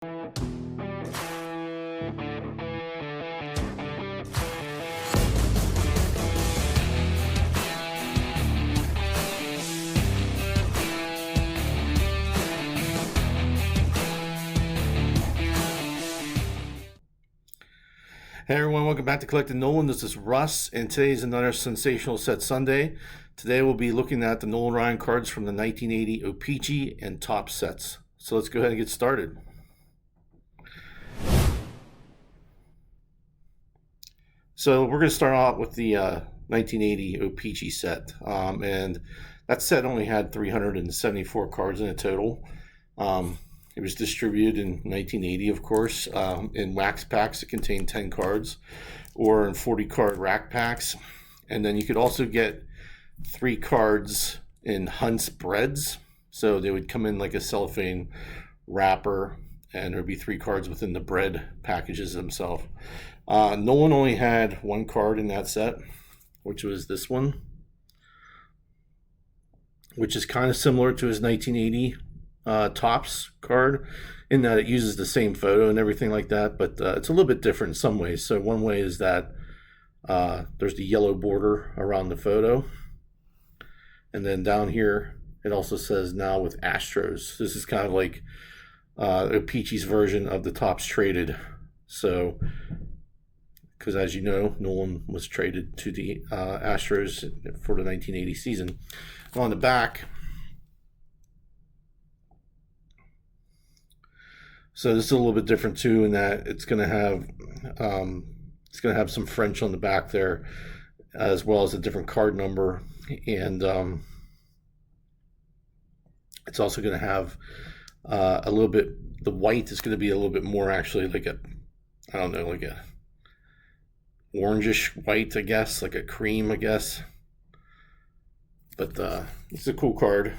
Hey everyone, welcome back to Collecting Nolan. This is Russ, and today is another Sensational Set Sunday. Today we'll be looking at the Nolan I cards from the 1980 O-Pee-Chee and Topps sets. So let's go ahead and get started. So we're going to start off with the 1980 O-Pee-Chee set, and that set only had 374 cards in a total. It was distributed in 1980, of course, in wax packs that contained 10 cards, or in 40-card rack packs. And then you could also get 3 cards in Hunt's breads. So they would come in like a cellophane wrapper, and there would be 3 cards within the bread packages themselves. Nolan only had 1 card in that set, which was this one, which is kind of similar to his 1980 Topps card in that it uses the same photo and everything like that, but it's a little bit different in some ways. So one way is that there's the yellow border around the photo, and then down here it also says "Now with Astros." This is kind of like O-Pee-Chee's version of the Topps traded. So because as you know, Nolan was traded to the Astros for the 1980 season. On the back, so this is a little bit different too, in that it's going to have some French on the back there, as well as a different card number, and it's also going to have a little bit. The white is going to be a little bit more actually like a, I don't know, like a orangish white, I guess, like a cream, I guess. But it's a cool card.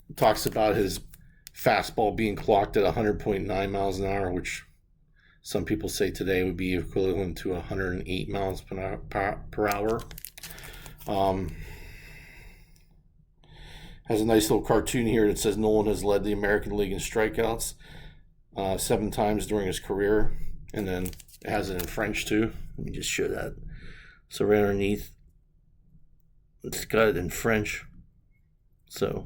It talks about his fastball being clocked at 100.9 miles an hour, which some people say today would be equivalent to 108 miles per hour. Has a nice little cartoon here that says Nolan has led the American League in strikeouts 7 times during his career, and then it has it in French too. Let me just show that. So right underneath, it's got it in French. So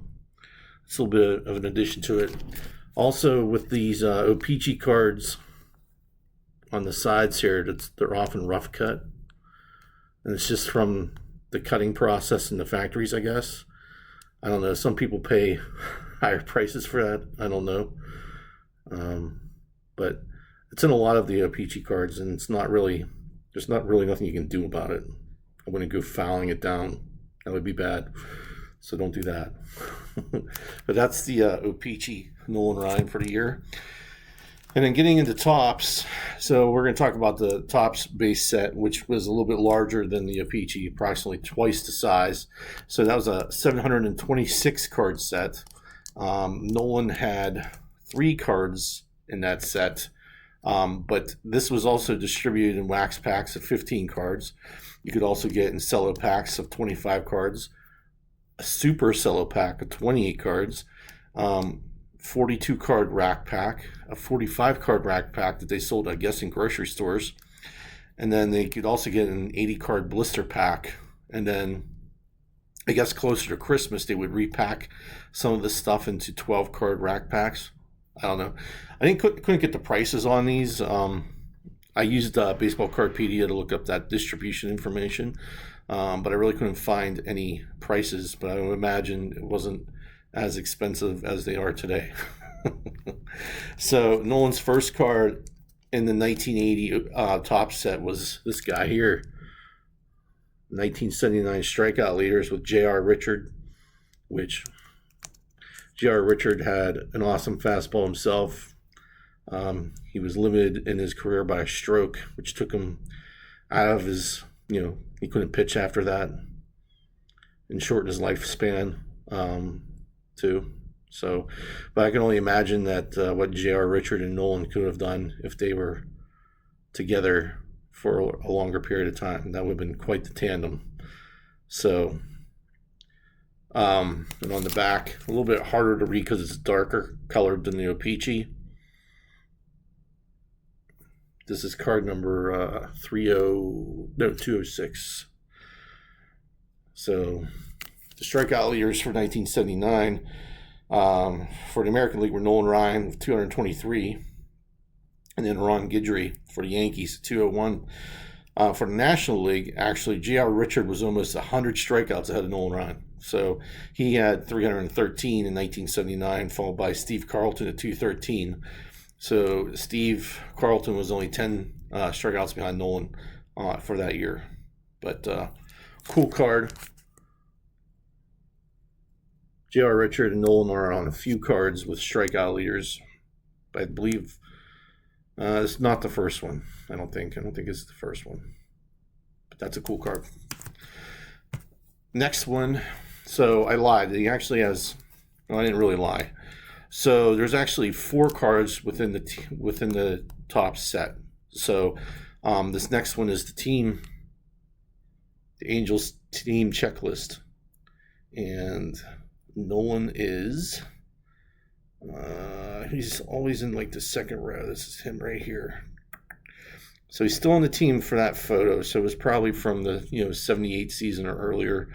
it's a little bit of an addition to it. Also, with these O-Pee-Chee cards on the sides here, they're often rough cut, and it's just from the cutting process in the factories, I guess. I don't know. Some people pay higher prices for that. I don't know, but it's in a lot of the O-Pee-Chee cards, and there's not really nothing you can do about it. I wouldn't go filing it down. That would be bad. So don't do that. But that's the O-Pee-Chee Nolan I for the year. And then getting into Topps, so we're going to talk about the Topps base set, which was a little bit larger than the O-Pee-Chee, approximately twice the size. So that was a 726 card set. Nolan had 3 cards in that set, but this was also distributed in wax packs of 15 cards. You could also get in cello packs of 25 cards, a super cello pack of 28 cards, 42 card rack pack, a 45 card rack pack that they sold, I guess, in grocery stores, and then they could also get an 80 card blister pack. And then I guess closer to Christmas they would repack some of this stuff into 12 card rack packs. I don't know. I couldn't get the prices on these. I used Baseball Cardpedia to look up that distribution information, but I really couldn't find any prices. But I would imagine it wasn't as expensive as they are today. So Nolan's first card in the 1980 Topps set was this guy here, 1979 strikeout leaders with J.R. Richard, which J.R. Richard had an awesome fastball himself. He was limited in his career by a stroke, which took him out of his, he couldn't pitch after that and shortened his lifespan too. So, but I can only imagine that what J.R. Richard and Nolan could have done if they were together for a longer period of time. That would have been quite the tandem. So, and on the back, a little bit harder to read because it's darker colored than the O-Pee-Chee. This is card number 206. So the strikeout leaders for 1979 for the American League were Nolan Ryan with 223, and then Ron Guidry for the Yankees, 201. For the National League, actually, J.R. Richard was almost 100 strikeouts ahead of Nolan Ryan. So he had 313 in 1979, followed by Steve Carlton at 213. So Steve Carlton was only 10 strikeouts behind Nolan for that year. But cool card. J.R. Richard and Nolan are on a few cards with strikeout leaders. I believe it's not the first one. I don't think it's the first one. But that's a cool card. Next one. So I lied. He actually has. Well, I didn't really lie. So there's actually 4 cards within the Topps set. So this next one is the Angels team checklist, and Nolan is. He's always in like the second row. This is him right here. So he's still on the team for that photo. So it was probably from the 78 season or earlier.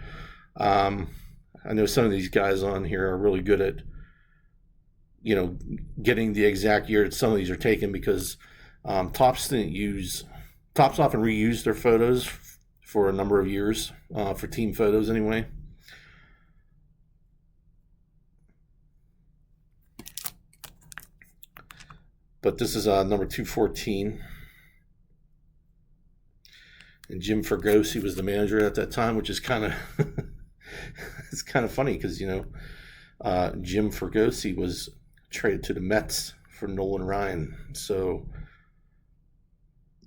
I know some of these guys on here are really good at getting the exact year that some of these are taken, because Topps often reuse their photos for a number of years for team photos anyway. But this is number 214. And Jim Fergosi was the manager at that time, which is kind of it's kind of funny because Jim Fergosi was traded to the Mets for Nolan Ryan. So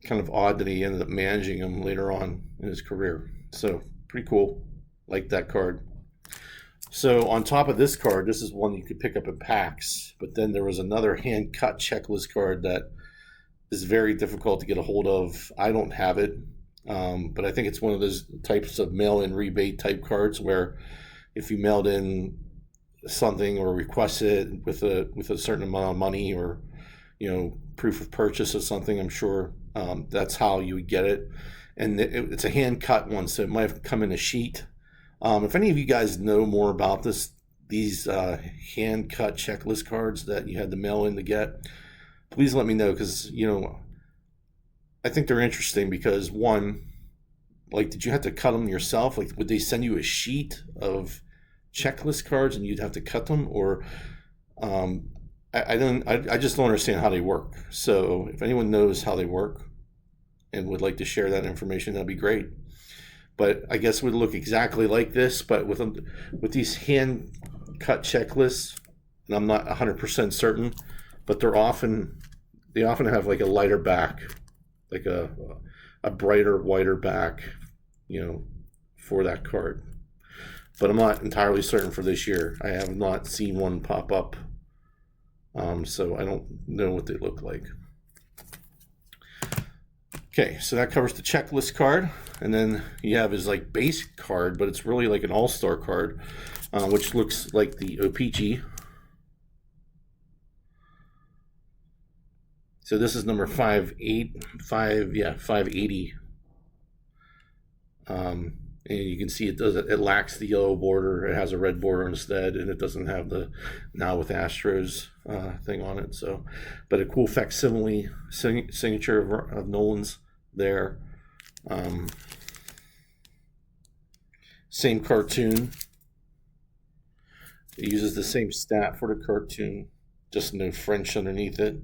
kind of odd that he ended up managing him later on in his career. So pretty cool. Like that card. So on top of this card, this is one you could pick up in packs, but then there was another hand-cut checklist card that is very difficult to get a hold of. I don't have it, but I think it's one of those types of mail-in rebate type cards where if you mailed in something or requested with a certain amount of money or proof of purchase of something, I'm sure that's how you would get it. And it's a hand-cut one, so it might have come in a sheet. If any of you guys know more about these hand-cut checklist cards that you had to mail in to get, please let me know, because I think they're interesting. Because one, like, did you have to cut them yourself? Like, would they send you a sheet of checklist cards and you'd have to cut them, or I just don't understand how they work. So if anyone knows how they work and would like to share that information, that'd be great. But I guess it would look exactly like this, but with these hand-cut checklists, and I'm not 100% certain, but they often have like a lighter back, like a brighter, whiter back, for that card. But I'm not entirely certain for this year. I have not seen one pop up, so I don't know what they look like. Okay, so that covers the checklist card, and then you have his like base card, but it's really like an all-star card, which looks like the O-Pee-Chee. So this is number 580. And you can see it lacks the yellow border. It has a red border instead, and it doesn't have the Now with Astros thing on it. So, but a cool facsimile signature of Nolan's there. Same cartoon. It uses the same stat for the cartoon, just no French underneath it.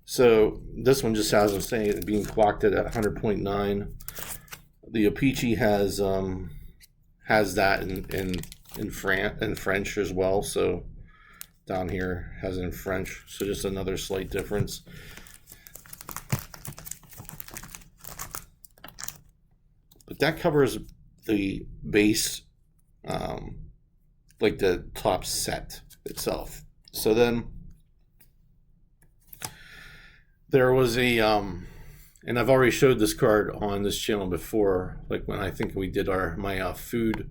So this one just has them saying it being clocked at 100.9. The O-Pee-Chee has that in French as well. So down here has it in French. So just another slight difference. But that covers the base, like the top set itself. So then there was a, and I've already showed this card on this channel before, like when I think we did my food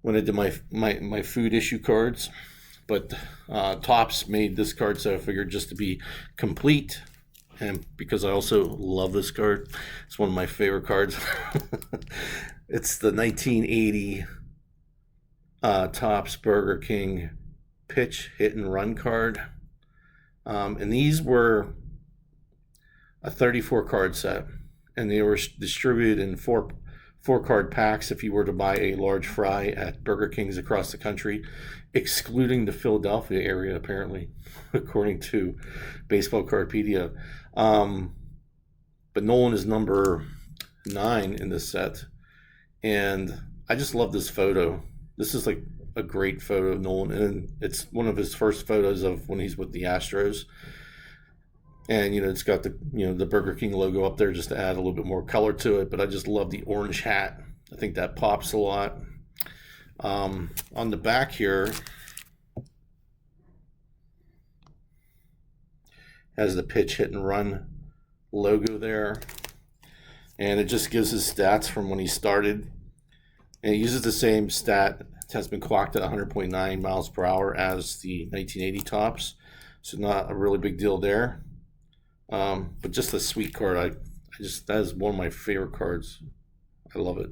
when I did my food issue cards. But Topps made this card, so I figured just to be complete, and because I also love this card, it's one of my favorite cards. It's the 1980 Topps Burger King pitch hit and run card. And these were a 34 card set, and they were distributed in four card packs if you were to buy a large fry at Burger Kings across the country, excluding the Philadelphia area, apparently, according to Baseball Cardpedia. But Nolan is number 9 in this set, and I just love this photo. This is like a great photo of Nolan, and it's one of his first photos of when he's with the Astros. And it's got the the Burger King logo up there just to add a little bit more color to it. But I just love the orange hat. I think that pops a lot. On the back here has the pitch hit and run logo there, and it just gives his stats from when he started. And he uses the same stat. It has been clocked at 100.9 miles per hour as the 1980 Topps, so not a really big deal there. But just a sweet card. That is one of my favorite cards. I love it.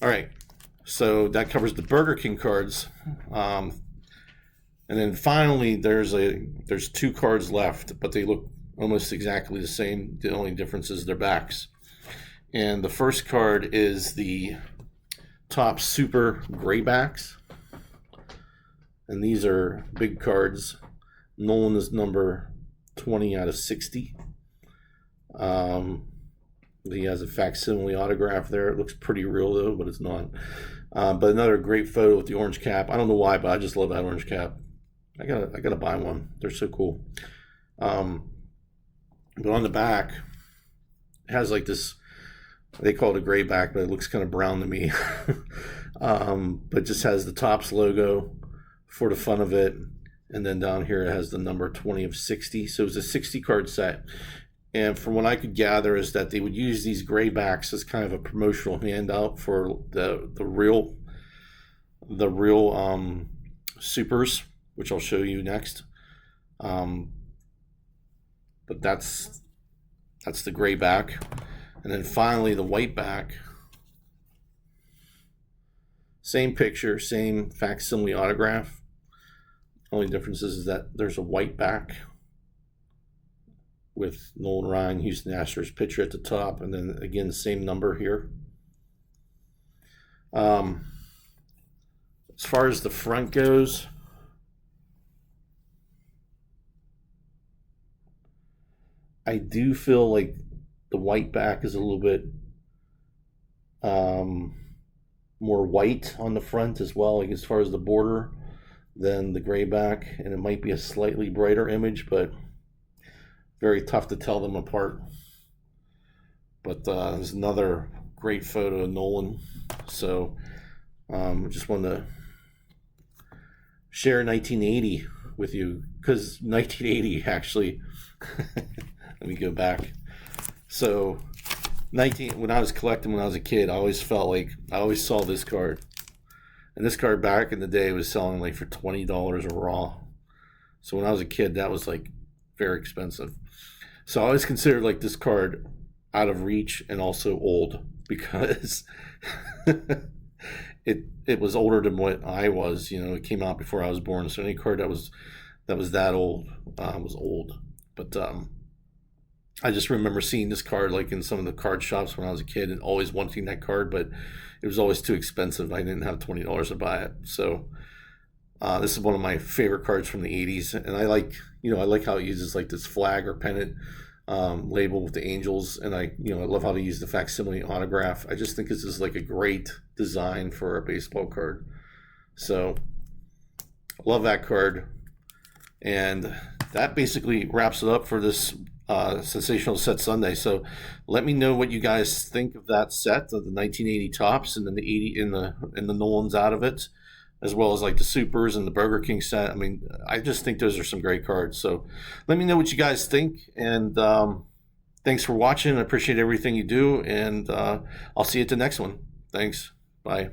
All right, so that covers the Burger King cards. And then finally, there's 2 cards left, but they look almost exactly the same. The only difference is their backs. And the first card is the Topps Super Graybacks. And these are big cards. Nolan is number 20 out of 60. He has a facsimile autograph there. It looks pretty real though, but it's not. But another great photo with the orange cap. I don't know why, but I just love that orange cap. I gotta buy one. They're so cool. But on the back, it has like this. They call it a gray back, but it looks kind of brown to me. But it just has the Topps logo for the fun of it, and then down here it has the number 20 of 60. So it's a 60 card set, and from what I could gather is that they would use these gray backs as kind of a promotional handout for the real supers, which I'll show you next. But that's the gray back, and then finally the white back. Same picture, same facsimile autograph. Only difference is that there's a white back with Nolan Ryan, Houston Astros pitcher at the top, and then again the same number here. As far as the front goes, I do feel like the white back is a little bit more white on the front as well, like as far as the border, than the gray back, and it might be a slightly brighter image, but very tough to tell them apart. But there's another great photo of Nolan, so just wanted to share 1980 with you, because 1980 actually let me go back. So when I was collecting when I was a kid, I always felt like I always saw this card. And this card back in the day was selling like for $20 a raw. So when I was a kid, that was like very expensive. So I always considered like this card out of reach and also old, because it was older than what I was. It came out before I was born. So any card that was that old was old. But I just remember seeing this card like in some of the card shops when I was a kid and always wanting that card, but it was always too expensive. I didn't have $20 to buy it. So this is one of my favorite cards from the 80s, and I like how it uses like this flag or pennant label with the angels, and I love how they use the facsimile autograph. I just think this is like a great design for a baseball card. So I love that card, and that basically wraps it up for this Sensational Set Sunday. So let me know what you guys think of that set of the 1980 Topps, and then the 80 in the Nolans out of it, as well as like the Supers and the Burger King set. I mean, I just think those are some great cards. So let me know what you guys think, and thanks for watching. I appreciate everything you do, and I'll see you at the next one. Thanks. Bye.